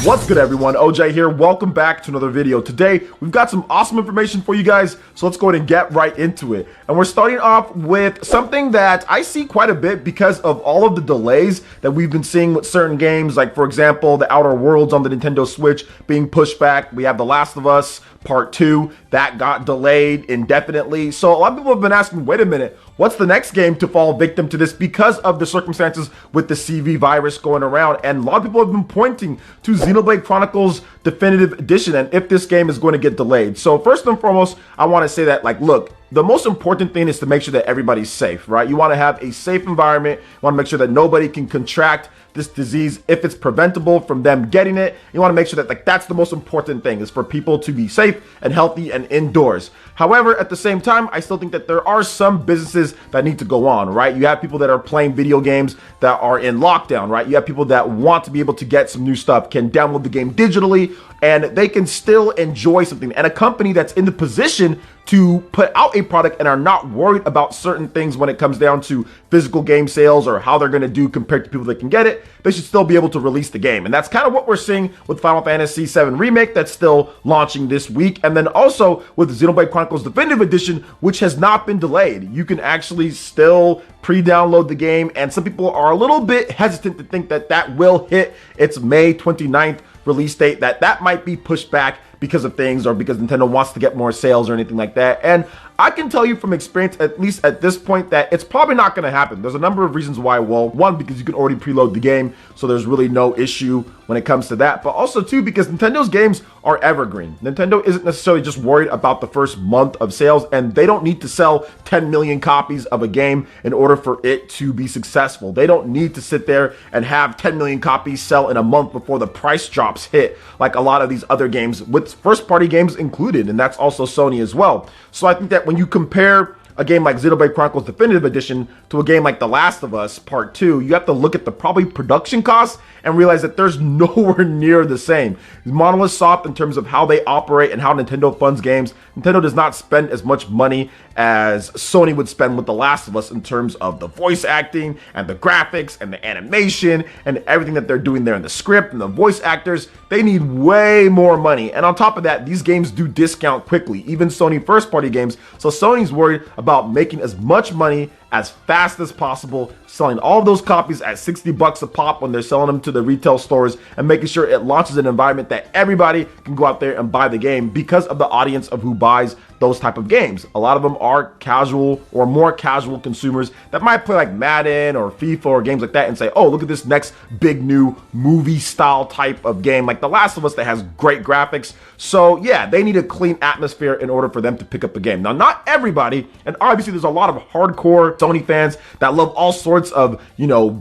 What's good, everyone? OJ here. Welcome back to another video. Today we've got some awesome information for you guys, so let's go ahead and get right into it. And we're starting off with something that I see quite a bit because of all of the delays that we've been seeing with certain games, like for example the Outer Worlds on the Nintendo Switch being pushed back. We have The Last of Us Part 2 that got delayed indefinitely. So a lot of people have been asking, wait a minute, what's the next game to fall victim to this because of the circumstances with the CV virus going around? And a lot of people have been pointing to Xenoblade Chronicles Definitive Edition and if this game is going to get delayed. So first and foremost, I want to say that, like, look, the most important thing is to make sure that everybody's safe, right? You want to have a safe environment. You want to make sure that nobody can contract this disease if it's preventable from them getting it. You want to make sure that, like, that's the most important thing, is for people to be safe and healthy and indoors. However, at the same time, I still think that there are some businesses that need to go on, right? You have people that are playing video games that are in lockdown, right? You have people that want to be able to get some new stuff, can download the game digitally, and they can still enjoy something. And a company that's in the position to put out a product and are not worried about certain things when it comes down to physical game sales or how they're going to do compared to people that can get it, they should still be able to release the game. And that's kind of what we're seeing with Final Fantasy VII Remake that's still launching this week. And then also with Xenoblade Chronicles Definitive Edition, which has not been delayed. You can actually still pre-download the game, and some people are a little bit hesitant to think that that will hit its May 29th release date, that might be pushed back because of things or because Nintendo wants to get more sales or anything like that. And I can tell you from experience, at least at this point, that it's probably not going to happen. There's a number of reasons why. Well, one, because you can already preload the game, so there's really no issue when it comes to that. But also, two, because Nintendo's games are evergreen. Nintendo isn't necessarily just worried about the first month of sales, and they don't need to sell 10 million copies of a game in order for it to be successful. They don't need to sit there and have 10 million copies sell in a month before the price drops hit, like a lot of these other games, with first-party games included, and that's also Sony as well. So I think that when you compare a game like Xenoblade Chronicles Definitive Edition to a game like The Last of Us Part 2, you have to look at the probably production costs and realize that there's nowhere near the same. Monolith Soft, in terms of how they operate and how Nintendo funds games, Nintendo does not spend as much money as Sony would spend with The Last of Us in terms of the voice acting and the graphics and the animation and everything that they're doing there in the script and the voice actors. They need way more money. And on top of that, these games do discount quickly, even Sony first-party games. So Sony's worried about making as much money as fast as possible, selling all of those copies at 60 bucks a pop when they're selling them to the retail stores, and making sure it launches an environment that everybody can go out there and buy the game because of the audience of who buys those type of games. A lot of them are casual or more casual consumers that might play like Madden or FIFA or games like that and say, oh, look at this next big new movie style type of game like The Last of Us that has great graphics. So yeah, they need a clean atmosphere in order for them to pick up a game. Now, not everybody, and obviously there's a lot of hardcore Sony fans that love all sorts of,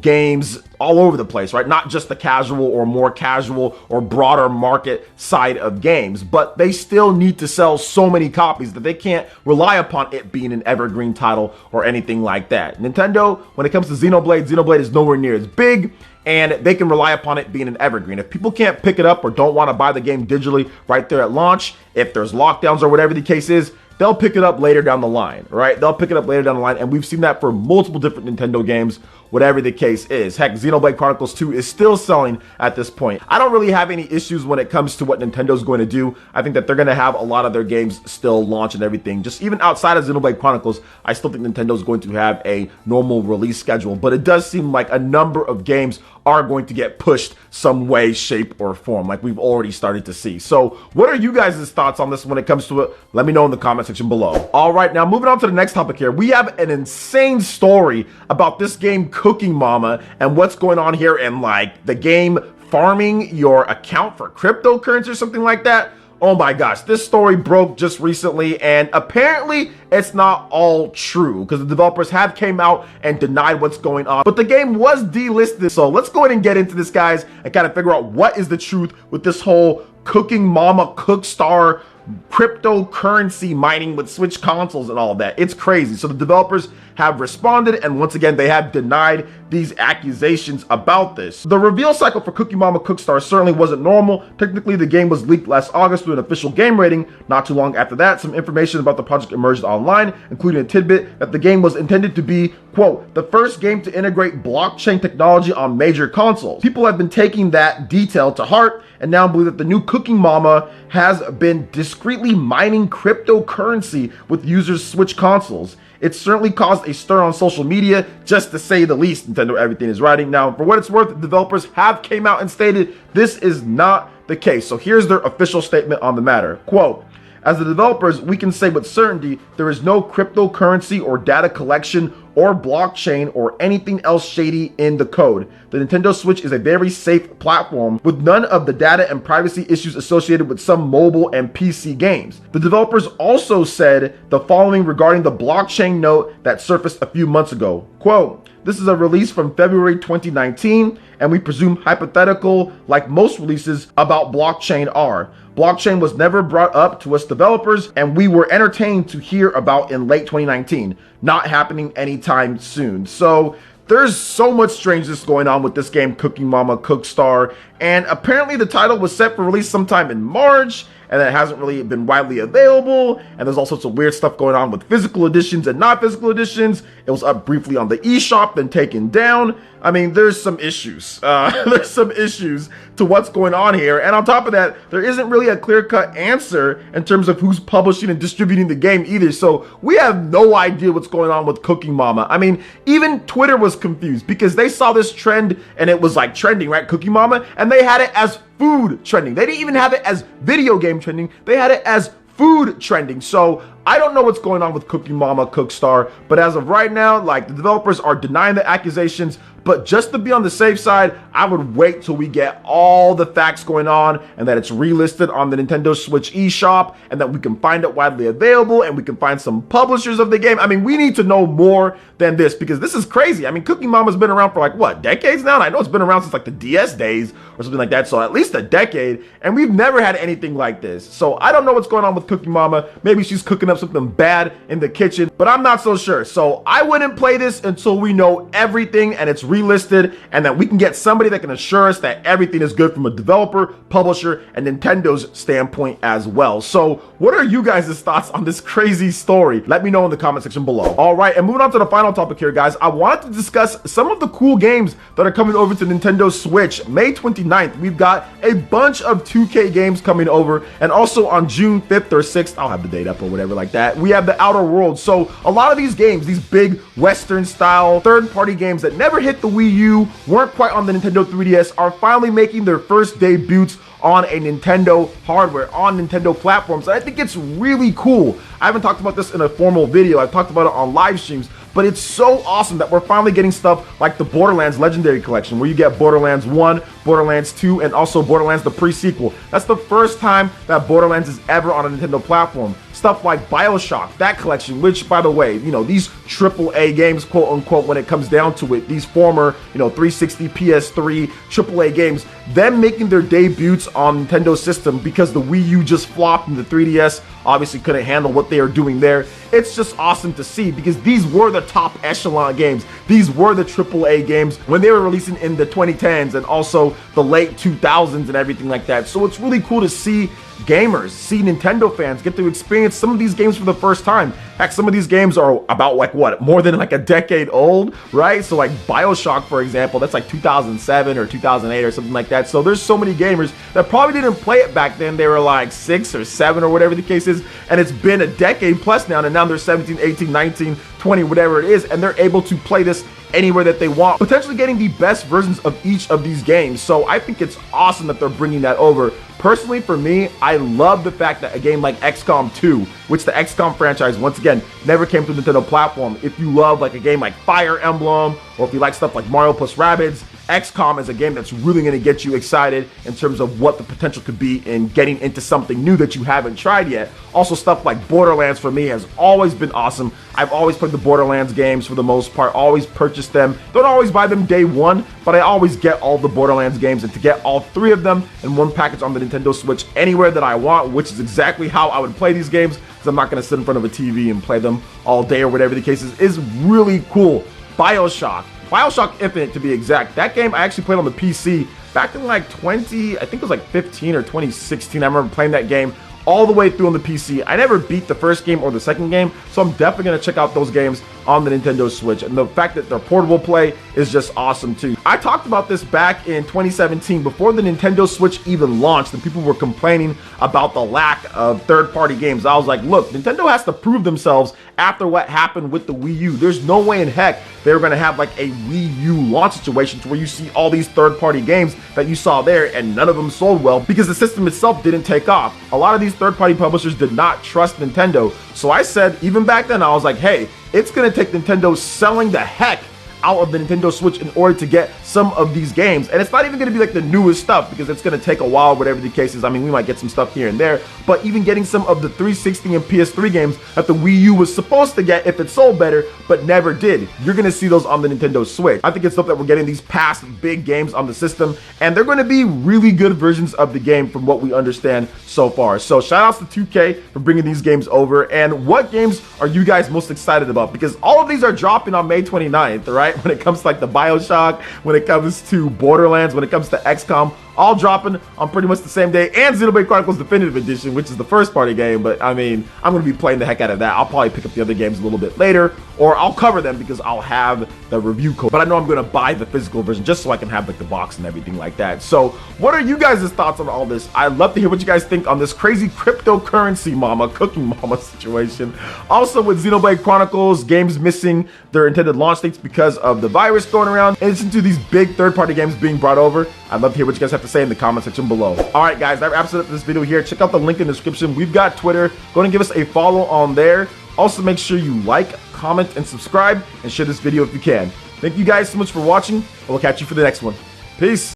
games all over the place, right? Not just the casual or more casual or broader market side of games, but they still need to sell so many copies that they can't rely upon it being an evergreen title or anything like that. Nintendo, when it comes to Xenoblade is nowhere near as big, and they can rely upon it being an evergreen. If people can't pick it up or don't want to buy the game digitally right there at launch, if there's lockdowns or whatever the case is, they'll pick it up later down the line, right? They'll pick it up later down the line, and we've seen that for multiple different Nintendo games, whatever the case is. Heck, Xenoblade Chronicles 2 is still selling at this point. I don't really have any issues when it comes to what Nintendo's going to do. I think that they're going to have a lot of their games still launch and everything. Just even outside of Xenoblade Chronicles, I still think Nintendo's going to have a normal release schedule, but it does seem like a number of games are going to get pushed some way, shape, or form, like we've already started to see. So what are you guys' thoughts on this when it comes to it? Let me know in the comment section below. All right, now moving on to the next topic here. We have an insane story about this game Cooking Mama and what's going on here, and like the game farming your account for cryptocurrency or something like that. Oh my gosh, this story broke just recently, and apparently it's not all true because the developers have came out and denied what's going on, but the game was delisted. So let's go ahead and get into this, guys, and kind of figure out what is the truth with this whole Cooking Mama Cookstar cryptocurrency mining with Switch consoles and all of that. It's crazy. So the developers have responded, and once again, they have denied these accusations about this. The reveal cycle for Cookie Mama Cookstar certainly wasn't normal. Technically, the game was leaked last August through an official game rating. Not too long after that, some information about the project emerged online, including a tidbit that the game was intended to be, quote, the first game to integrate blockchain technology on major consoles. People have been taking that detail to heart and now believe that the new Cooking Mama has been discreetly mining cryptocurrency with users' Switch consoles. It certainly caused a stir on social media, just to say the least. Nintendo Everything is writing. Now, for what it's worth, developers have came out and stated this is not the case. So here's their official statement on the matter. Quote, as the developers, we can say with certainty there is no cryptocurrency or data collection or blockchain or anything else shady in the code. The Nintendo Switch is a very safe platform with none of the data and privacy issues associated with some mobile and PC games. The developers also said the following regarding the blockchain note that surfaced a few months ago. Quote, this is a release from February 2019, and we presume hypothetical, like most releases about blockchain are. Blockchain was never brought up to us developers, and we were entertained to hear about in late 2019. Not happening anytime soon. So there's so much strangeness going on with this game, Cooking Mama Cookstar, and apparently the title was set for release sometime in March, and it hasn't really been widely available, and there's all sorts of weird stuff going on with physical editions and not physical editions. It was up briefly on the eShop, then taken down. I mean, there's some issues. There's some issues to what's going on here, and on top of that, there isn't really a clear-cut answer in terms of who's publishing and distributing the game either, so we have no idea what's going on with Cooking Mama. I mean, even Twitter was confused because they saw this trend, and it was like trending, right, Cooking Mama, and they had it as food trending. They didn't even have it as video game trending. They had it as food trending. So I don't know what's going on with Cooking Mama Cookstar, but as of right now, like, the developers are denying the accusations. But just to be on the safe side, I would wait till we get all the facts going on and that it's relisted on the Nintendo Switch eShop and that we can find it widely available and we can find some publishers of the game. I mean, we need to know more than this because this is crazy. I mean, Cooking Mama's been around for like, what, decades now? And I know it's been around since like the DS days or something like that. So at least a decade. And we've never had anything like this. So I don't know what's going on with Cooking Mama. Maybe she's cooking up something bad in the kitchen, but I'm not so sure. So I wouldn't play this until we know everything and it's relisted and that we can get somebody that can assure us that everything is good from a developer, publisher, and Nintendo's standpoint as well. So what are you guys' thoughts on this crazy story? Let me know in the comment section below. All right, and moving on to the final topic here, guys, I wanted to discuss some of the cool games that are coming over to Nintendo Switch. May 29th, we've got a bunch of 2K games coming over, and also on June 5th or 6th, I'll have the date up or whatever like that, we have the Outer Worlds. So a lot of these games, these big Western style third-party games that never hit the Wii U, weren't quite on the Nintendo 3DS, are finally making their first debuts on a Nintendo hardware, on Nintendo platforms. And I think it's really cool. I haven't talked about this in a formal video. I've talked about it on live streams, but it's so awesome that we're finally getting stuff like the Borderlands Legendary Collection, where you get Borderlands 1, Borderlands 2, and also Borderlands the pre-sequel. That's the first time that Borderlands is ever on a Nintendo platform. Stuff like BioShock, that collection, which, by the way, you know, these AAA games, quote unquote, when it comes down to it, these former, you know, 360, PS3, AAA games, them making their debuts on Nintendo system because the Wii U just flopped and the 3DS obviously couldn't handle what they are doing there. It's just awesome to see because these were the top echelon games. These were the AAA games when they were releasing in the 2010s and also the late 2000s and everything like that. So it's really cool to see gamers, see Nintendo fans get to experience some of these games for the first time. Heck, some of these games are about like what, more than like a decade old, right? So like BioShock, for example, that's like 2007 or 2008 or something like that. So there's so many gamers that probably didn't play it back then. They were like 6 or 7 or whatever the case is, and it's been a decade plus now, and now they're 17, 18, 19, 20, whatever it is, and they're able to play this anywhere that they want, potentially getting the best versions of each of these games. So I think it's awesome that they're bringing that over. Personally, for me, I love the fact that a game like XCOM 2, which the XCOM franchise, once again, never came to the Nintendo platform. If you love like a game like Fire Emblem, or if you like stuff like Mario plus Rabbids, XCOM is a game that's really going to get you excited in terms of what the potential could be in getting into something new that you haven't tried yet. Also, stuff like Borderlands for me has always been awesome. I've always played the Borderlands games for the most part, always purchased them. Don't always buy them day one, but I always get all the Borderlands games, and to get all 3 of them in one package on the Nintendo Switch anywhere that I want, which is exactly how I would play these games, because I'm not going to sit in front of a TV and play them all day or whatever the case is really cool. Bioshock Infinite, to be exact. That game I actually played on the PC back in like I think it was like 15 or 2016. I remember playing that game all the way through on the PC. I never beat the first game or the second game, so I'm definitely going to check out those games on the Nintendo Switch. And the fact that they're portable play is just awesome too. I talked about this back in 2017 before the Nintendo Switch even launched, and people were complaining about the lack of third-party games. I was like, look, Nintendo has to prove themselves after what happened with the Wii U. There's no way in heck they're going to have like a Wii U launch situation to where you see all these third-party games that you saw there and none of them sold well because the system itself didn't take off. A lot of these third-party publishers did not trust Nintendo. So I said, even back then, I was like, hey, it's going to take Nintendo selling the heck out of the Nintendo Switch in order to get some of these games. And it's not even going to be like the newest stuff because it's going to take a while, whatever the case is. I mean, we might get some stuff here and there, but even getting some of the 360 and PS3 games that the Wii U was supposed to get if it sold better, but never did. You're going to see those on the Nintendo Switch. I think it's dope that we're getting these past big games on the system, and they're going to be really good versions of the game from what we understand so far. So shout outs to 2K for bringing these games over. And what games are you guys most excited about? Because all of these are dropping on May 29th, right? When it comes to like the Bioshock, when it comes to Borderlands, when it comes to XCOM, all dropping on pretty much the same day, and Xenoblade Chronicles Definitive Edition, which is the first party game. But I mean, I'm going to be playing the heck out of that. I'll probably pick up the other games a little bit later, or I'll cover them because I'll have the review code. But I know I'm going to buy the physical version just so I can have like the box and everything like that. So what are you guys' thoughts on all this? I'd love to hear what you guys think on this crazy cryptocurrency mama, cooking mama situation. Also with Xenoblade Chronicles, games missing their intended launch dates because of the virus going around, in addition to these big third-party games being brought over. I'd love to hear what you guys have to say in the comment section below. All right, guys, that wraps it up for this video here. Check out the link in the description. We've got Twitter. Go ahead and give us a follow on there. Also, make sure you like, comment, and subscribe, and share this video if you can. Thank you guys so much for watching, and we'll catch you for the next one. Peace.